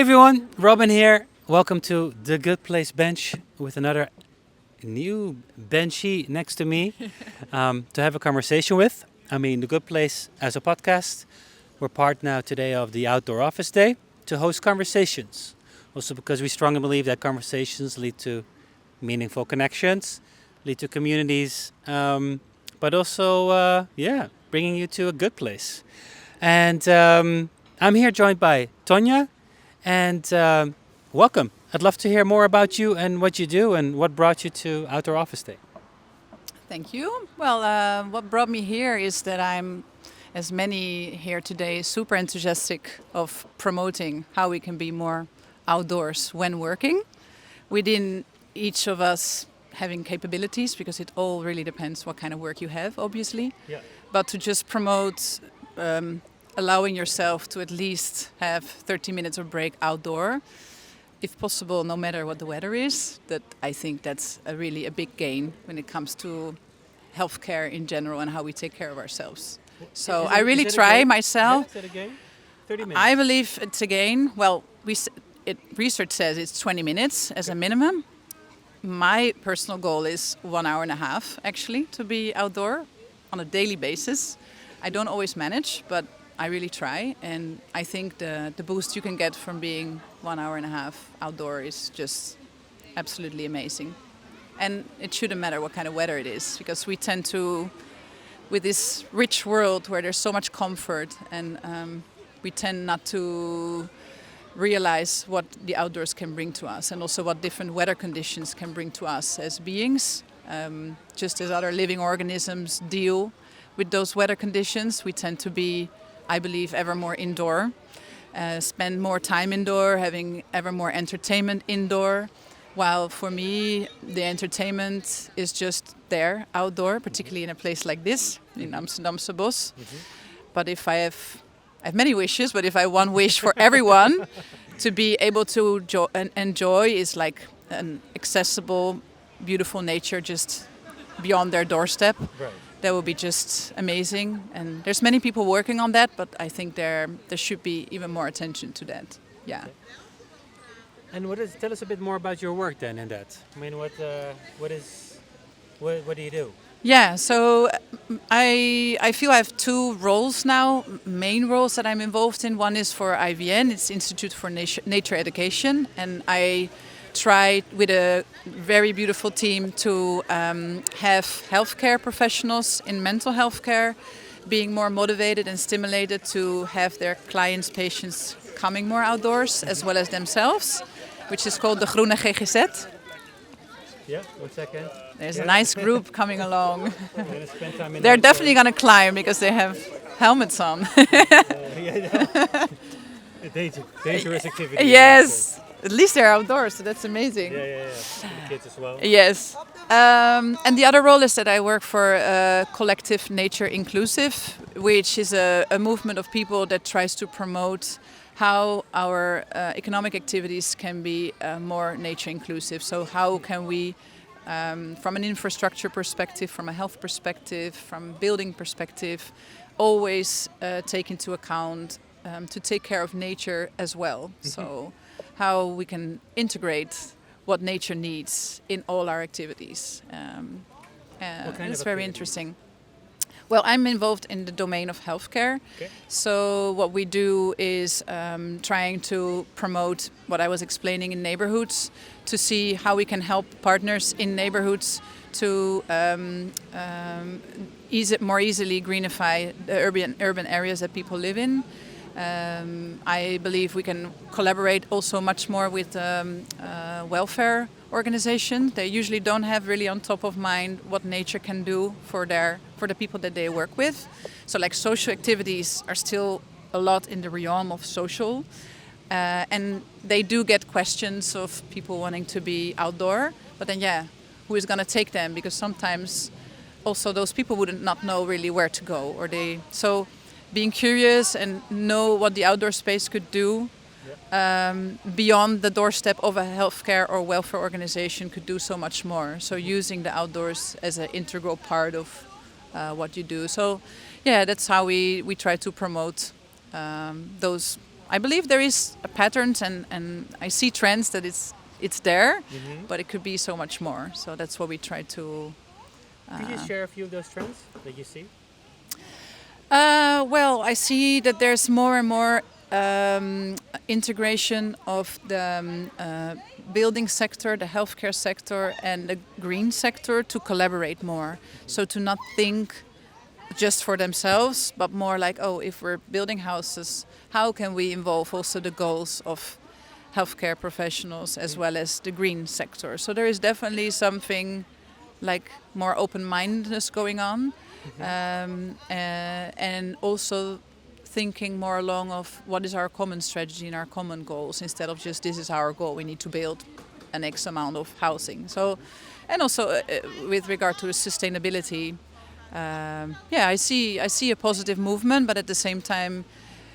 everyone, Robin here. Welcome to the Good Place Bench with another new benchy next to me to have a conversation with. I mean, the Good Place as a podcast. We're part now today of the Outdoor Office Day to host conversations. Also because we strongly believe that conversations lead to meaningful connections, lead to communities, but also, bringing you to a good place. And I'm here joined by Tonja. And welcome. I'd love to hear more about you and what you do and what brought you to Outdoor Office Day. Thank you. Well, what brought me here is that I'm, as many here today, super enthusiastic of promoting how we can be more outdoors when working. Within each of us having capabilities, because it all really depends what kind of work you have, obviously. Yeah. But to just promote allowing yourself to at least have 30 minutes of break outdoor, if possible, no matter what the weather is, that I think that's really a big gain when it comes to healthcare in general and how we take care of ourselves. So I really try myself. Yeah, is that a game? 30 minutes. I believe it's a gain. Well, research says it's 20 minutes as a minimum. My personal goal is 1 hour and a half, actually, to be outdoor on a daily basis. I don't always manage, but I really try, and I think the boost you can get from being 1 hour and a half outdoor is just absolutely amazing. And it shouldn't matter what kind of weather it is, because we tend to, with this rich world where there's so much comfort, and we tend not to realize what the outdoors can bring to us, and also what different weather conditions can bring to us as beings. Just as other living organisms deal with those weather conditions, we tend to be, I believe, ever more indoor, spend more time indoor, having ever more entertainment indoor. While for me, the entertainment is just there, outdoor, particularly in a place like this, in Amsterdamse. But if I have many wishes, but if I have one wish for everyone, to be able to enjoy is like an accessible, beautiful nature just beyond their doorstep. Right. That would be just amazing, and there's many people working on that, but I think there should be even more attention to that. Yeah. Okay. And tell us a bit more about your work then in that. I mean, what do you do? Yeah, so I feel I have two roles now, main roles that I'm involved in. One is for IVN, it's Institute for Nature Education, and I tried with a very beautiful team to have healthcare professionals in mental health care being more motivated and stimulated to have their clients, patients coming more outdoors as well as themselves, which is called the Groene GGZ. Yeah, 1 second. There's a nice group coming along. They're They're definitely going to climb because they have helmets on. Dangerous activity. Yes. At least they're outdoors, so that's amazing. Yeah. For the kids as well. Yes. And the other role is that I work for Collectief Natuurinclusief, which is a movement of people that tries to promote how our economic activities can be more nature inclusive. So how can we, from an infrastructure perspective, from a health perspective, from building perspective, always take into account to take care of nature as well. So how we can integrate what nature needs in all our activities. It's very interesting. Well, I'm involved in the domain of healthcare. Okay. So what we do is trying to promote what I was explaining in neighborhoods, to see how we can help partners in neighborhoods to more easily greenify the urban areas that people live in. I believe we can collaborate also much more with welfare organizations. They usually don't have really on top of mind what nature can do for the people that they work with. So like social activities are still a lot in the realm of social. And they do get questions of people wanting to be outdoor. But then, who is going to take them? Because sometimes also those people would not know really where to go. So being curious and know what the outdoor space could do beyond the doorstep of a healthcare or welfare organization could do so much more. So using the outdoors as an integral part of what you do. So that's how we try to promote those I believe there is a patterns and I see trends that it's there, but it could be so much more. So that's what we try to. Could you share a few of those trends that you see? Well, I see that there's more and more integration of the building sector, the healthcare sector, and the green sector to collaborate more. So to not think just for themselves, but more like, oh, if we're building houses, how can we involve also the goals of healthcare professionals as well as the green sector? So there is definitely something like more open-mindedness going on, and also thinking more along of what is our common strategy and our common goals instead of just this is our goal, we need to build an X amount of housing. So, and also with regard to the sustainability, I see a positive movement, but at the same time,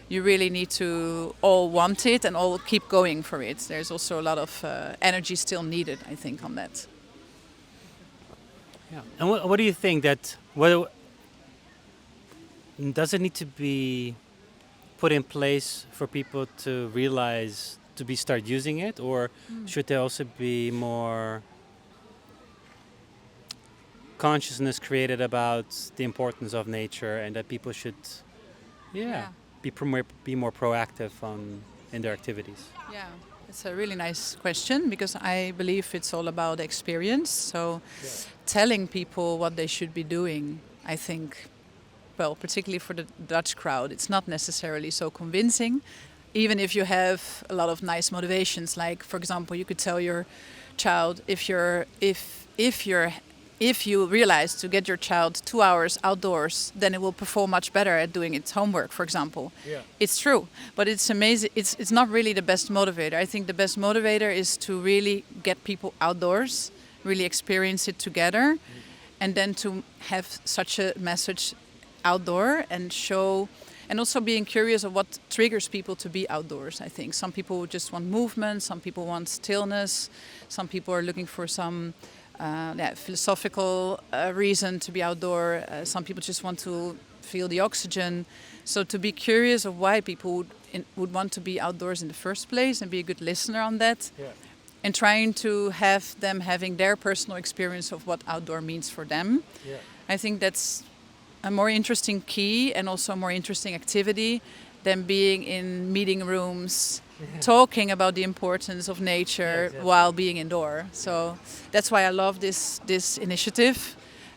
you really need to all want it and all keep going for it. There's also a lot of energy still needed, I think, on that. Yeah. And what do you think that does it need to be put in place for people to realize to start using it, or should there also be more consciousness created about the importance of nature and that people should be more proactive in their activities? Yeah, it's a really nice question because I believe it's all about experience. So telling people what they should be doing, I think, well, particularly for the Dutch crowd, it's not necessarily so convincing. Even if you have a lot of nice motivations, like, for example, you could tell your child if you realize to get your child 2 hours outdoors, then it will perform much better at doing its homework, for example. Yeah. It's true, but it's amazing. It's not really the best motivator. I think the best motivator is to really get people outdoors, really experience it together, and then to have such a message outdoor and show, and also being curious of what triggers people to be outdoors. I think some people just want movement, some people want stillness, some people are looking for some philosophical reason to be outdoor. Some people just want to feel the oxygen. So to be curious of why people would want to be outdoors in the first place and be a good listener on that. Yeah. And trying to have them having their personal experience of what outdoor means for them. Yeah. I think that's a more interesting key and also a more interesting activity than being in meeting rooms talking about the importance of nature while being indoor. So that's why I love this initiative.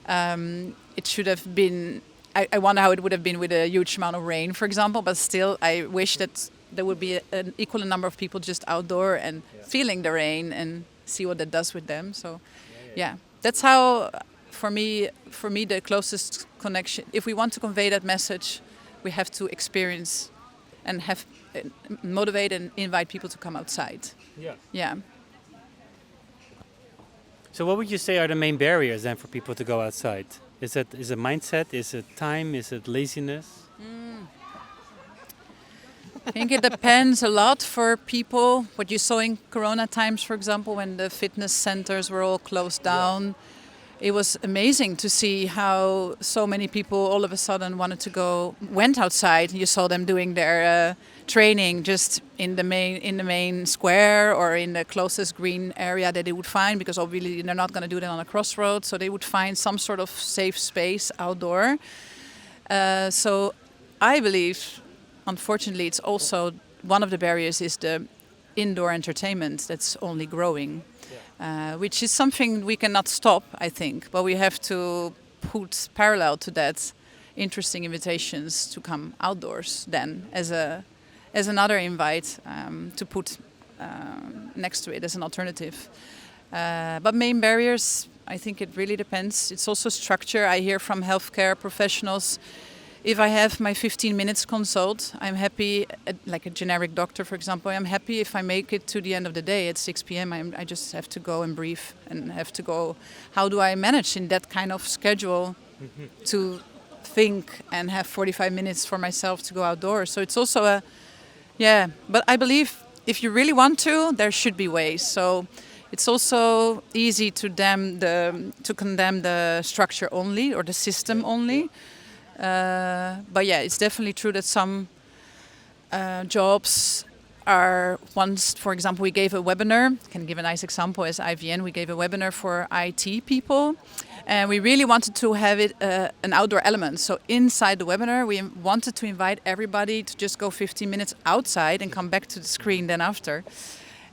It should have been, I wonder how it would have been with a huge amount of rain, for example, but still I wish that there would be an equal number of people just outdoor and feeling the rain and see what that does with them. So that's how, for me the closest connection, if we want to convey that message, we have to experience and have motivate and invite people to come outside. Yeah. So what would you say are the main barriers then for people to go outside? Is it mindset? Is it time? Is it laziness? I think it depends a lot for people. What you saw in Corona times, for example, when the fitness centers were all closed down, it was amazing to see how so many people all of a sudden went outside. You saw them doing their training just in the main square or in the closest green area that they would find, because obviously they're not going to do that on a crossroad. So they would find some sort of safe space outdoor. So I believe, unfortunately, it's also one of the barriers is the indoor entertainment that's only growing. Which is something we cannot stop, I think, but we have to put parallel to that interesting invitations to come outdoors then as another invite to put next to it as an alternative. But main barriers, I think it really depends. It's also structure. I hear from healthcare professionals, if I have my 15 minutes consult, I'm happy, like a generic doctor, for example, I'm happy if I make it to the end of the day at 6 p.m. I just have to go and breathe and have to go. How do I manage in that kind of schedule to think and have 45 minutes for myself to go outdoors? So it's also but I believe if you really want to, there should be ways. So it's also easy to condemn the structure only or the system only. But it's definitely true that some jobs are once, for example, we gave a webinar. I can give a nice example as IVN. We gave a webinar for IT people, and we really wanted to have it an outdoor element. So inside the webinar, we wanted to invite everybody to just go 15 minutes outside and come back to the screen then after.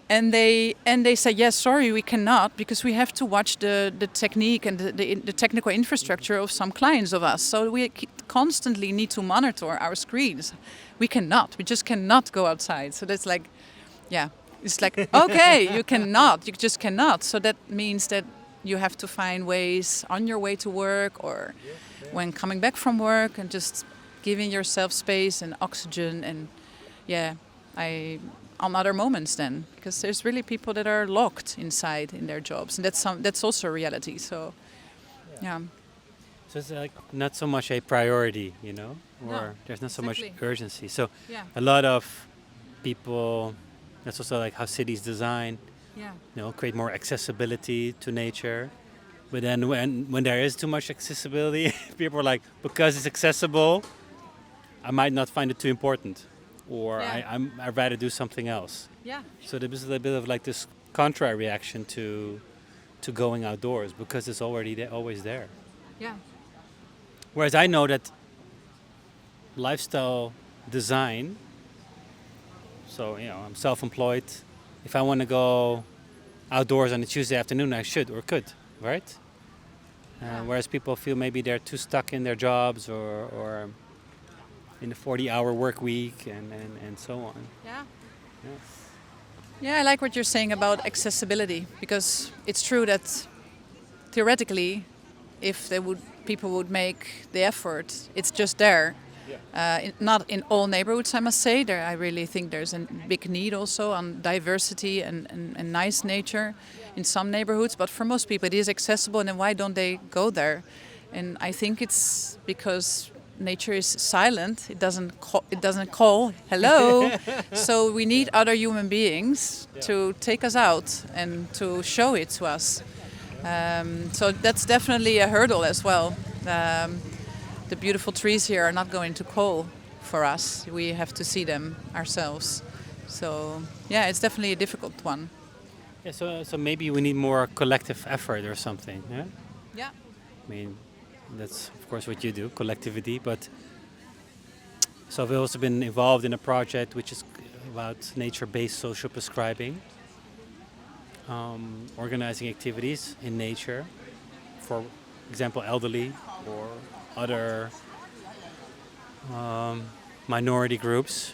And they said, yes, sorry, we cannot, because we have to watch the technique and the technical infrastructure of some clients of us. So we constantly need to monitor our screens. We just cannot go outside. So that's like, yeah, it's like, okay, you just cannot. So that means that you have to find ways on your way to work or when coming back from work, and just giving yourself space and oxygen and, on other moments then, because there's really people that are locked inside in their jobs, and that's also a reality. So, yeah. So it's like not so much a priority, or No, there's not so exactly. much urgency. So Yeah. a lot of people, that's also like how cities design, Yeah. create more accessibility to nature. But then when there is too much accessibility, people are like, because it's accessible, I might not find it too important, or Yeah. I'd rather do something else. Yeah. So there's a bit of like this contrary reaction to going outdoors because it's already there, always there. Yeah. Whereas I know that lifestyle design, so I'm self-employed. If I want to go outdoors on a Tuesday afternoon, I should or could, right? Whereas people feel maybe they're too stuck in their jobs or in the 40-hour work week and so on. Yeah. Yeah, I like what you're saying about accessibility, because it's true that theoretically, if people would make the effort, it's just there. Not in all neighborhoods, I must say. I really think there's a big need also on diversity and nice nature in some neighborhoods. But for most people, it is accessible, and then why don't they go there? And I think it's because nature is silent. It doesn't call. Hello. So we need other human beings to take us out and to show it to us. So that's definitely a hurdle as well. The beautiful trees here are not going to call for us. We have to see them ourselves. So yeah, it's definitely a difficult one. Yeah. So maybe we need more collective effort or something. Yeah. Yeah. I mean, that's of course what you do, collectivity. But so I've also been involved in a project which is about nature-based social prescribing, organizing activities in nature, for example, elderly or other minority groups.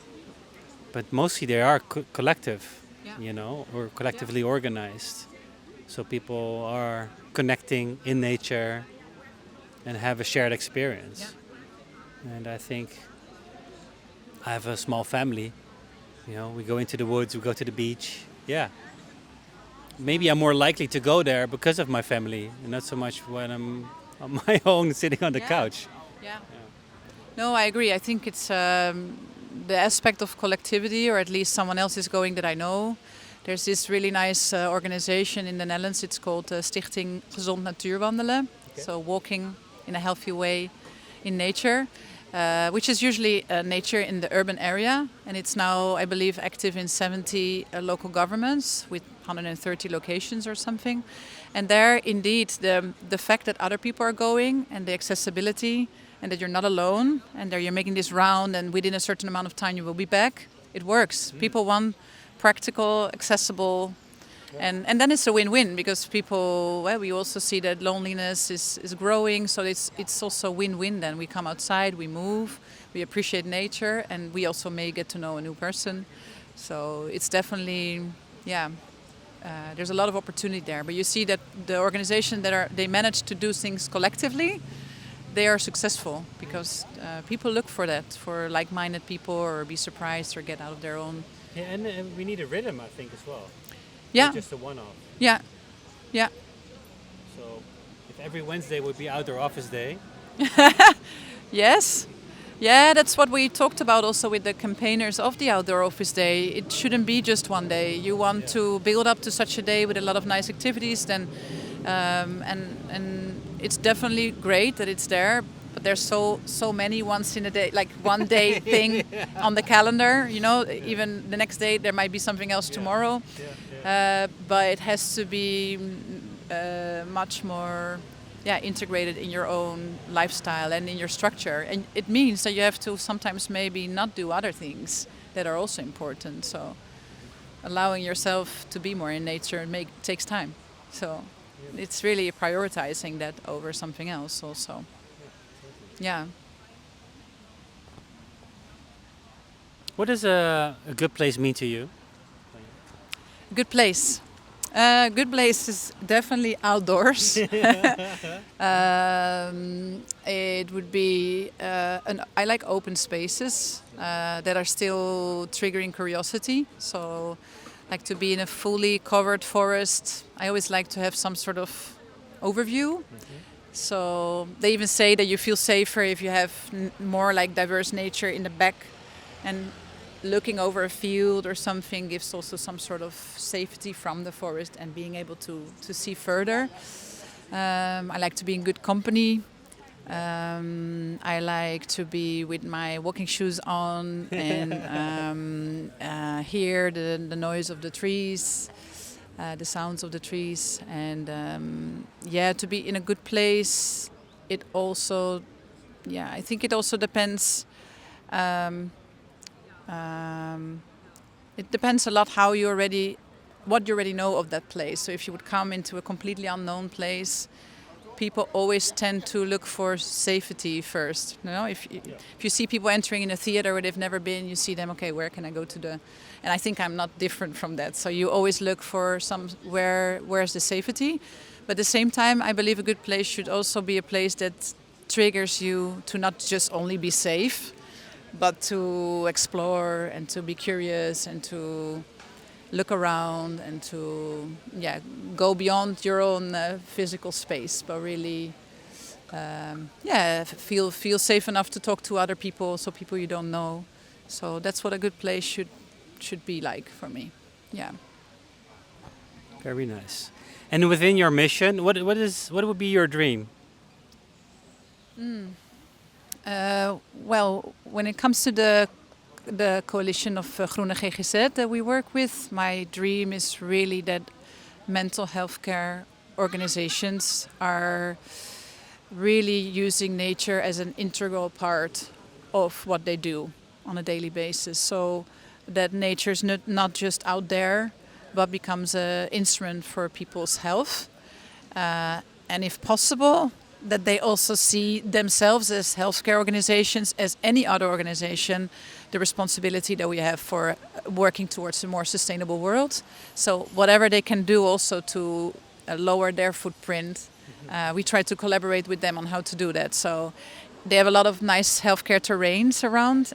But mostly they are collective, or collectively organized. So people are connecting in nature and have a shared experience. Yeah. And I think I have a small family. We go into the woods, we go to the beach. Yeah. Maybe I'm more likely to go there because of my family, and not so much when I'm on my own sitting on the couch. Yeah. No, I agree. I think it's the aspect of collectivity, or at least someone else is going that I know. There's this really nice organization in the Netherlands. It's called Stichting Gezond Natuur Wandelen. Okay. So walking in a healthy way in nature, which is usually nature in the urban area. And it's now, I believe, active in 70 local governments with 130 locations or something. And there, indeed, the fact that other people are going and the accessibility and that you're not alone and that you're making this round and within a certain amount of time you will be back, it works. Mm. People want practical, accessible, and then it's a win-win, because people, we also see that loneliness is growing, so it's also win-win then. We come outside, we move, we appreciate nature, and we also may get to know a new person. So it's definitely, there's a lot of opportunity there. But you see that the organization they manage to do things collectively, they are successful, because people look for that, for like-minded people, or be surprised or get out of their own. Yeah, and we need a rhythm, I think, as well. Yeah. Not just a one-off. Yeah. Yeah. So if every Wednesday would be outdoor office day. Yes. Yeah, that's what we talked about also with the campaigners of the outdoor office day. It shouldn't be just one day. You want to build up to such a day with a lot of nice activities, then and it's definitely great that it's there, but there's so many once in a day, like one day thing on the calendar. You know, even the next day there might be something else tomorrow, but it has to be much more integrated in your own lifestyle and in your structure. And it means that you have to sometimes maybe not do other things that are also important. So allowing yourself to be more in nature takes time. So it's really prioritizing that over something else also. Yeah. What does a good place mean to you? Good place. Good place is definitely outdoors. It would be, I like open spaces that are still triggering curiosity. So, like to be in a fully covered forest. I always like to have some sort of overview. Mm-hmm. So they even say that you feel safer if you have more like diverse nature in the back, and looking over a field or something gives also some sort of safety from the forest and being able to see further. I like to be in good company. I like to be with my walking shoes on and hear the noise of the trees, the sounds of the trees, and to be in a good place. It also, I think it also depends. It depends a lot what you already know of that place. So if you would come into a completely unknown place, people always tend to look for safety first. You know, if you see people entering in a theater where they've never been, you see them, okay, where can I go to and I think I'm not different from that. So you always look for where's the safety. But at the same time, I believe a good place should also be a place that triggers you to not just only be safe, but to explore and to be curious and to look around and to go beyond your own physical space, but really feel safe enough to talk to other people, so people you don't know. So that's what a good place should be like for me. Yeah. Very nice. And within your mission, what would be your dream? Well, when it comes to the coalition of Groene GGZ that we work with, my dream is really that mental health care organizations are really using nature as an integral part of what they do on a daily basis. So that nature is not just out there, but becomes an instrument for people's health. And if possible, that they also see themselves as healthcare organizations, as any other organization, the responsibility that we have for working towards a more sustainable world. So whatever they can do also to lower their footprint, we try to collaborate with them on how to do that. So they have a lot of nice healthcare terrains around.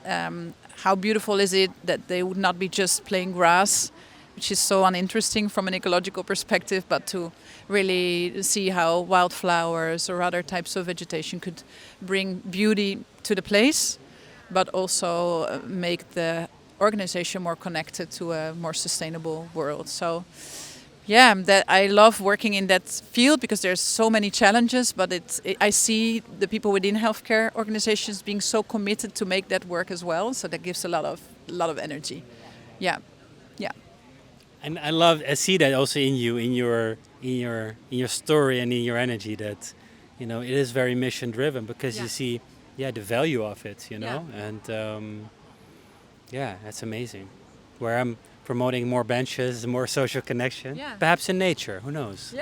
How beautiful is it that they would not be just plain grass, which is so uninteresting from an ecological perspective, but to really see how wildflowers or other types of vegetation could bring beauty to the place, but also make the organization more connected to a more sustainable world. So that I love working in that field because there's so many challenges, but I see the people within healthcare organizations being so committed to make that work as well. So that gives a lot of energy. Yeah. And I see that also in you, in your story and in your energy, that it is very mission driven, because you see the value of it, and that's amazing. Where I'm promoting more benches, more social connection, perhaps in nature, who knows?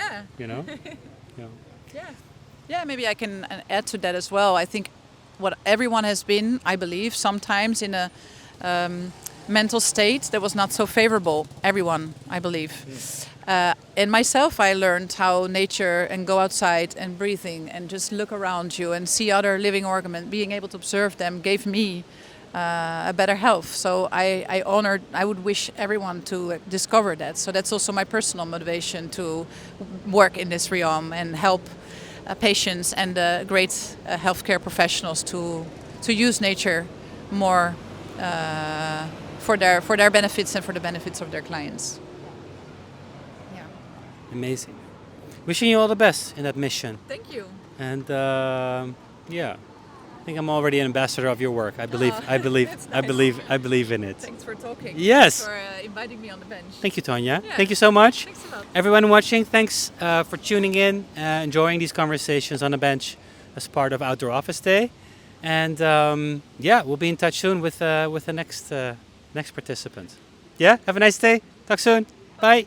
Maybe I can add to that as well. I think what everyone has been, I believe, sometimes in a mental state that was not so favorable. Everyone, I believe. And myself, I learned how nature and go outside and breathing and just look around you and see other living organisms, being able to observe them, gave me a better health. So I would wish everyone to discover that. So that's also my personal motivation to work in this realm and help patients and great healthcare professionals to use nature more for their benefits and for the benefits of their clients. Yeah. Amazing. Wishing you all the best in that mission. Thank you. And think I'm already an ambassador of your work. I believe, that's nice. I believe in it. Thanks for talking. Yes. Thanks for inviting me on the bench. Thank you, Tonja. Yeah. Thank you so much. Thanks a lot. Everyone watching, thanks for tuning in, enjoying these conversations on the bench as part of Outdoor Office Day. And yeah, we'll be in touch soon with the next participant. Yeah, have a nice day. Talk soon. Bye.